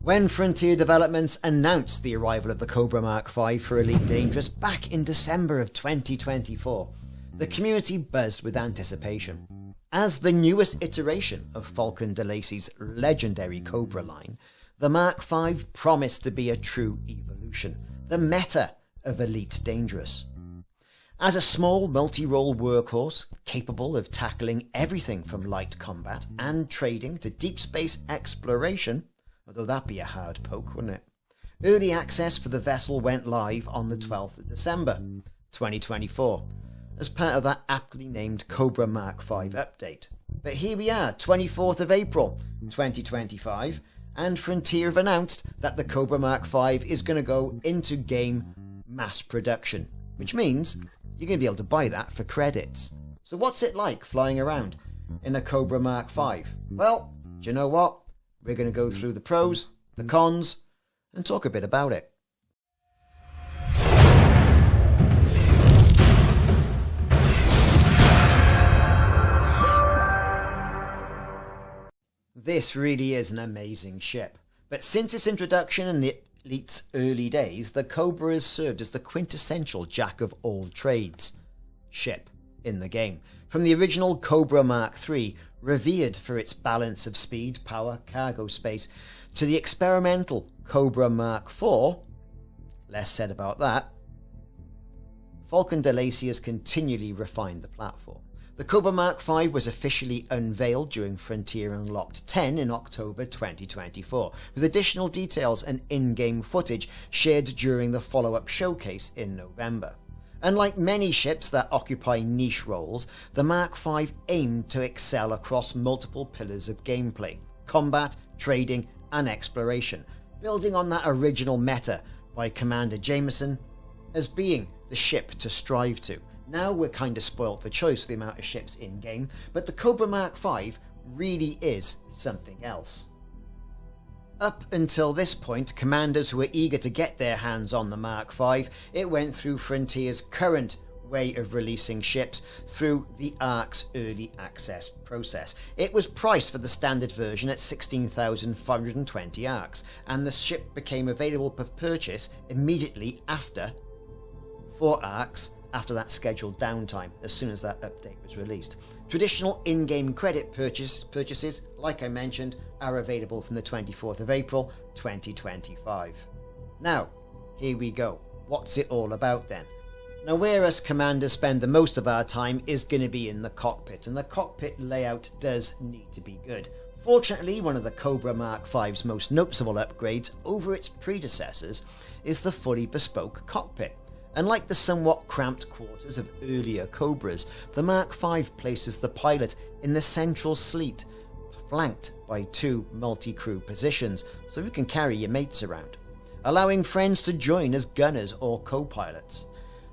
When Frontier Developments announced the arrival of the Cobra Mk V for Elite Dangerous back in December of 2024, the community buzzed with anticipation. As the newest iteration of Falcon DeLacy's legendary Cobra line, the Mk V promised to be a true evolution, the meta of Elite Dangerous. As a small multi-role workhorse capable of tackling everything from light combat and trading to deep space exploration, although that'd be a hard poke, wouldn't it? Early access for the vessel went live on the 12th of December 2024 as part of that aptly named Cobra Mk V update. But here we are, 24th of April 2025, and Frontier have announced that the Cobra Mk V is going to go into game mass production, which means you're going to be able to buy that for credits. So what's it like flying around in a Cobra Mk V? Well, do you know what? We're going to go through the pros, the cons, and talk a bit about it. This really is an amazing ship, but since its introduction in the Elite's early days, the Cobra has served as the quintessential jack of all trades ship in the game. From the original Cobra Mk III, revered for its balance of speed, power, cargo space, to the experimental Cobra Mk IV, less said about that, Falcon DeLacy has continually refined the platform. The Cobra Mk V was officially unveiled during Frontier Unlocked 10 in October 2024, with additional details and in-game footage shared during the follow-up showcase in November. Unlike many ships that occupy niche roles, the Mk V aimed to excel across multiple pillars of gameplay, combat, trading, and exploration, building on that original meta by Commander Jameson as being the ship to strive to. Now we're kind of spoilt for choice with the amount of ships in-game, but the Cobra Mk V really is something else. Up until this point, commanders who were eager to get their hands on the Mk V, it went through Frontier's current way of releasing ships through the ARC's early access process. It was priced for the standard version at 16,520 ARCs, and the ship became available for purchase immediately after 4 ARCs after that scheduled downtime, as soon as that update was released. Traditional in-game credit purchases, like I mentioned, are available from the 24th of April 2025. Now, here we go. What's it all about then? Now, where us commanders spend the most of our time is going to be in the cockpit, and the cockpit layout does need to be good. Fortunately, one of the Cobra Mk V's most noticeable upgrades over its predecessors is the fully bespoke cockpit. Unlike the somewhat cramped quarters of earlier Cobras, the Mk V places the pilot in the central seat, flanked by 2 multi-crew positions, so you can carry your mates around, allowing friends to join as gunners or co-pilots.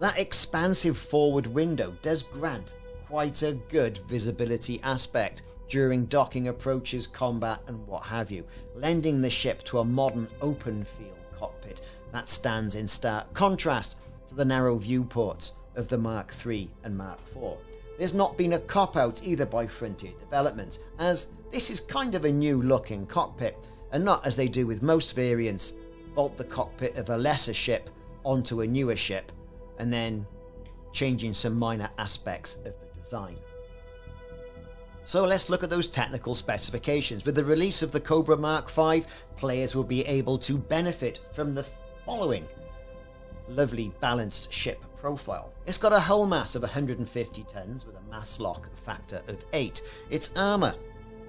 That expansive forward window does grant quite a good visibility aspect during docking approaches, combat and what have you, lending the ship to a modern open field cockpit that stands in stark contrast to the narrow viewports of the Mk III and Mk IV. There's not been a cop-out either by Frontier Developments, as this is kind of a new looking cockpit, and not as they do with most variants, bolt the cockpit of a lesser ship onto a newer ship, and then changing some minor aspects of the design. So let's look at those technical specifications. With the release of the Cobra Mk V, players will be able to benefit from the following lovely balanced ship profile. It's got a hull mass of 150 tons with a mass lock factor of 8. Its armour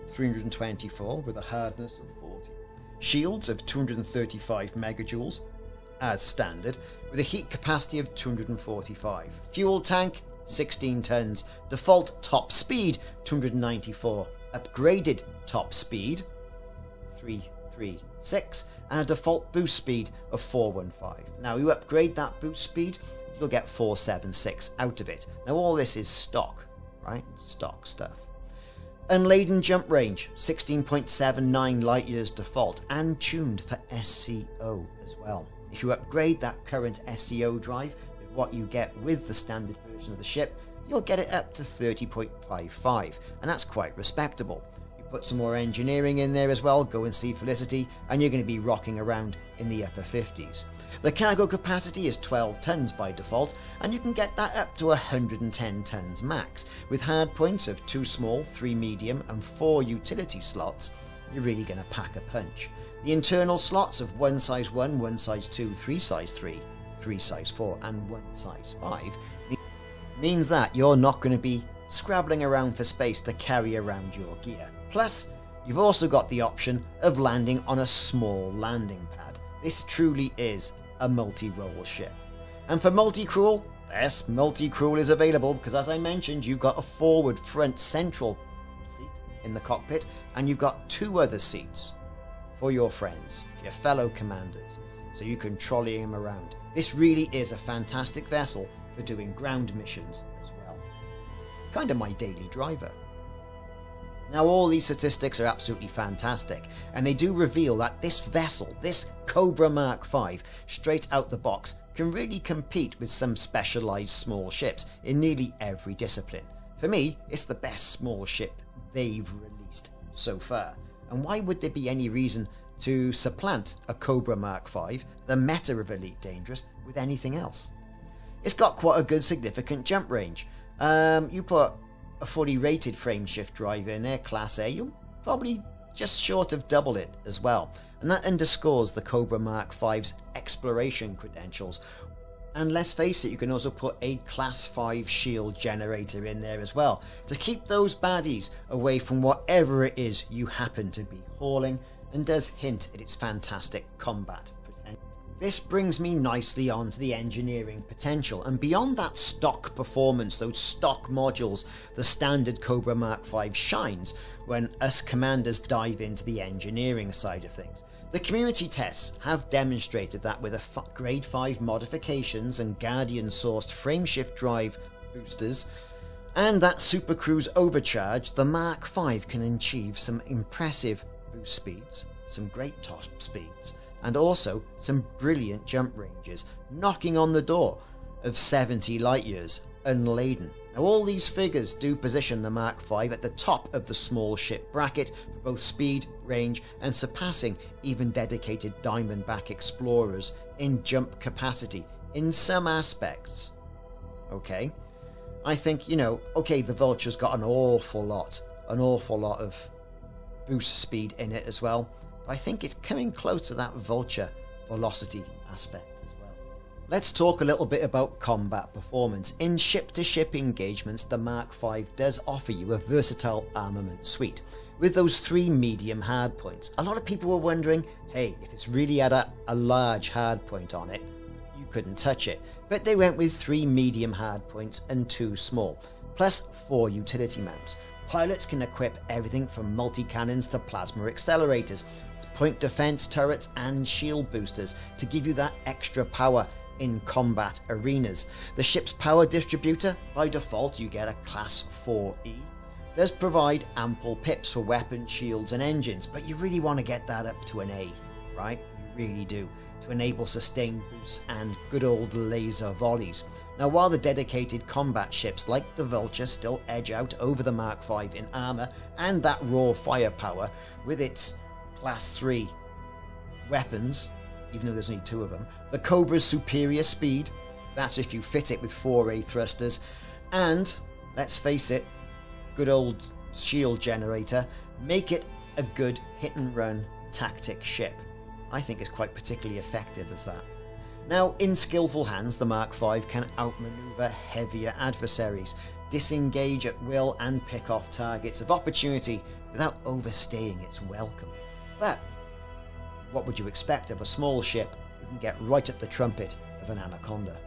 324 with a hardness of 40. Shields of 235 megajoules as standard with a heat capacity of 245. Fuel tank 16 tons. Default top speed 294. Upgraded top speed 336. And a default boost speed of 415. Now you upgrade that boost speed, you'll get 476 out of it. Now all this is stock, right? Stock stuff. Unladen jump range, 16.79 light years default, and tuned for SCO as well. If you upgrade that current SCO drive with what you get with the standard version of the ship, you'll get it up to 30.55, and that's quite respectable. You Put some more engineering in there as well, go and see Felicity, and you're going to be rocking around in the upper 50s. The cargo capacity is 12 tons by default, and you can get that up to 110 tons max. With hardpoints of 2 small, 3 medium and 4 utility slots, you're really going to pack a punch. The internal slots of 1 size 1, 1 size 2, 3 size 3, 3 size 4 and 1 size 5 means that you're not going to be scrabbling around for space to carry around your gear. Plus, you've also got the option of landing on a small landing pad. This truly is a multi-role ship. And for multi-crew, yes, multi-crew is available because, as I mentioned, you've got a forward, front, central seat in the cockpit, and you've got 2 other seats for your friends, your fellow commanders, so you can trolley them around. This really is a fantastic vessel for doing ground missions as well. It's kind of my daily driver. Now, all these statistics are absolutely fantastic, and they do reveal that this vessel, this Cobra Mk V, straight out the box, can really compete with some specialised small ships in nearly every discipline. For me, it's the best small ship they've released so far. And why would there be any reason to supplant a Cobra Mk V, the meta of Elite Dangerous, with anything else? It's got quite a good significant jump range. You put a fully rated frameshift drive in there, Class A, you'll probably just short of double it as well. And that underscores the Cobra Mk V's exploration credentials. And let's face it, you can also put a Class 5 shield generator in there as well, to keep those baddies away from whatever it is you happen to be hauling, and does hint at its fantastic combat potential. This brings me nicely on to the engineering potential, and beyond that stock performance, those stock modules, the standard Cobra Mk V shines when us commanders dive into the engineering side of things. The community tests have demonstrated that with a grade 5 modifications and Guardian sourced frameshift drive boosters and that Super Cruise overcharge, the Mk V can achieve some impressive boost speeds, some great top speeds, and also some brilliant jump ranges, knocking on the door of 70 light years unladen. Now, all these figures do position the Mk V at the top of the small ship bracket for both speed, range, and surpassing even dedicated Diamondback explorers in jump capacity in some aspects. Okay, I think, okay, the Vulture's got an awful lot of boost speed in it as well. I think it's coming close to that Vulture velocity aspect as well. Let's talk a little bit about combat performance. In ship-to-ship engagements, the Mk V does offer you a versatile armament suite with those 3 medium hardpoints. A lot of people were wondering, hey, if it's really had a large hardpoint on it, you couldn't touch it. But they went with 3 medium hardpoints and 2 small, plus 4 utility mounts. Pilots can equip everything from multi-cannons to plasma accelerators, point defense turrets and shield boosters to give you that extra power in combat arenas. The ship's power distributor, by default you get a Class 4E, does provide ample pips for weapons, shields and engines, but you really want to get that up to an A, right? You really do, to enable sustained boosts and good old laser volleys. Now, while the dedicated combat ships like the Vulture still edge out over the Mk V in armour and that raw firepower with its Class 3 weapons, even though there's only 2 of them, the Cobra's superior speed, that's if you fit it with 4A thrusters, and, let's face it, good old shield generator, make it a good hit-and-run tactic ship. I think it's quite particularly effective as that. Now, in skillful hands, the Mk V can outmaneuver heavier adversaries, disengage at will and pick off targets of opportunity without overstaying its welcome. But what would you expect of a small ship who can get right up the trumpet of an anaconda?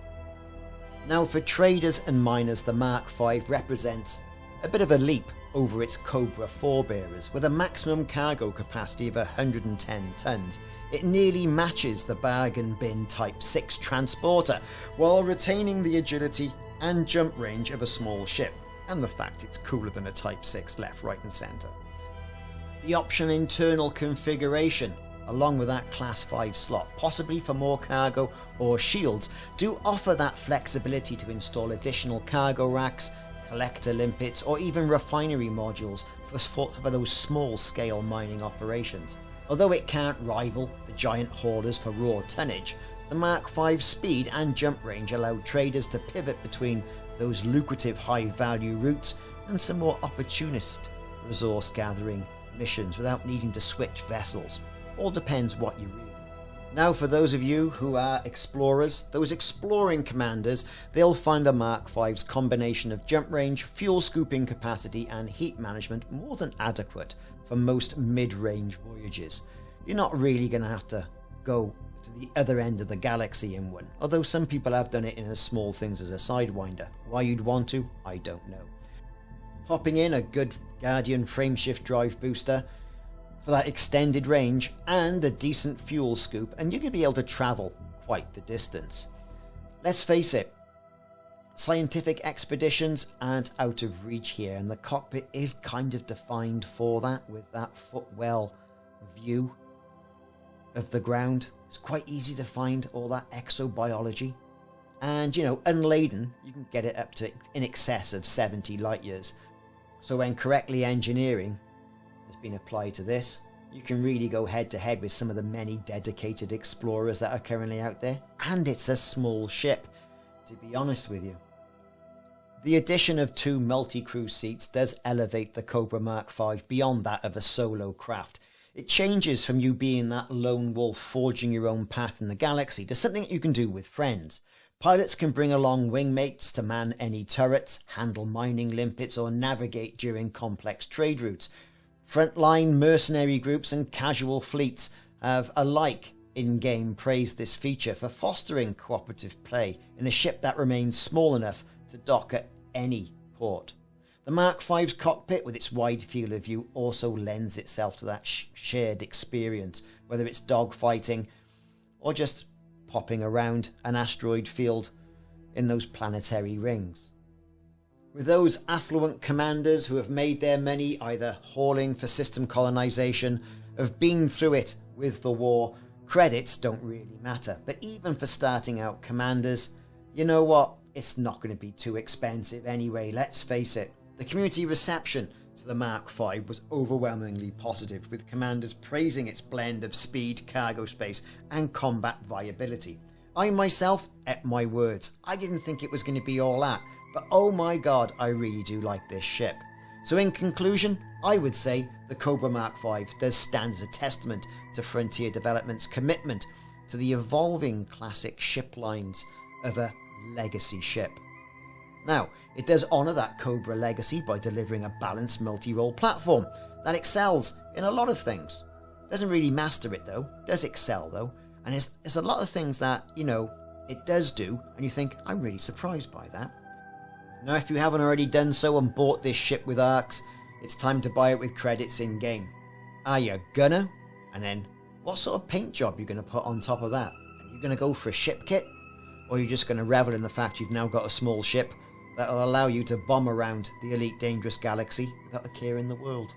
Now, for traders and miners, the Mk V represents a bit of a leap over its Cobra forebearers. With a maximum cargo capacity of 110 tons, it nearly matches the bargain bin Type 6 transporter, while retaining the agility and jump range of a small ship, and the fact it's cooler than a Type 6 left, right and centre. The option internal configuration, along with that Class 5 slot, possibly for more cargo or shields, do offer that flexibility to install additional cargo racks, collector limpets, or even refinery modules for those small-scale mining operations. Although it can't rival the giant haulers for raw tonnage, the Mark V's speed and jump range allowed traders to pivot between those lucrative high-value routes and some more opportunist resource-gathering missions without needing to switch vessels. All depends what you read. Now, for those of you who are explorers, those exploring commanders, they'll find the Mark V's combination of jump range, fuel scooping capacity and heat management more than adequate for most mid-range voyages. You're not really going to have to go to the other end of the galaxy in one, although some people have done it in as small things as a Sidewinder. Why you'd want to, I don't know. Popping in a good Guardian frameshift drive booster for that extended range and a decent fuel scoop, and you're going to be able to travel quite the distance. Let's face it, scientific expeditions aren't out of reach here, and the cockpit is kind of defined for that, with that footwell view of the ground. It's quite easy to find all that exobiology, and unladen, you can get it up to in excess of 70 light years. So when correctly engineering has been applied to this, you can really go head to head with some of the many dedicated explorers that are currently out there. And it's a small ship, to be honest with you. The addition of 2 multi-crew seats does elevate the Cobra Mk V beyond that of a solo craft. It changes from you being that lone wolf forging your own path in the galaxy to something that you can do with friends. Pilots can bring along wingmates to man any turrets, handle mining limpets, or navigate during complex trade routes. Frontline mercenary groups and casual fleets have alike in-game praised this feature for fostering cooperative play in a ship that remains small enough to dock at any port. The Mark V's cockpit, with its wide field of view, also lends itself to that shared experience, whether it's dogfighting or just popping around an asteroid field in those planetary rings. With those affluent commanders who have made their money either hauling for system colonization, have been through it with the war, credits don't really matter. But even for starting out commanders, you know what? It's not going to be too expensive anyway, let's face it. The community reception to the Mark V was overwhelmingly positive, with commanders praising its blend of speed, cargo space and combat viability. I myself ate my words. I didn't think it was going to be all that, but oh my god, I really do like this ship. So in conclusion, I would say the Cobra Mk V does stand as a testament to Frontier Development's commitment to the evolving classic ship lines of a legacy ship. Now, it does honour that Cobra legacy by delivering a balanced multi-role platform that excels in a lot of things. Doesn't really master it though, does excel though, and there's a lot of things that, it does do, and you think, I'm really surprised by that. Now, if you haven't already done so and bought this ship with ARCs, it's time to buy it with credits in-game. Are you gonna? And then, what sort of paint job are you going to put on top of that? Are you going to go for a ship kit? Or are you just going to revel in the fact you've now got a small ship that will allow you to bomb around the elite dangerous galaxy without a care in the world?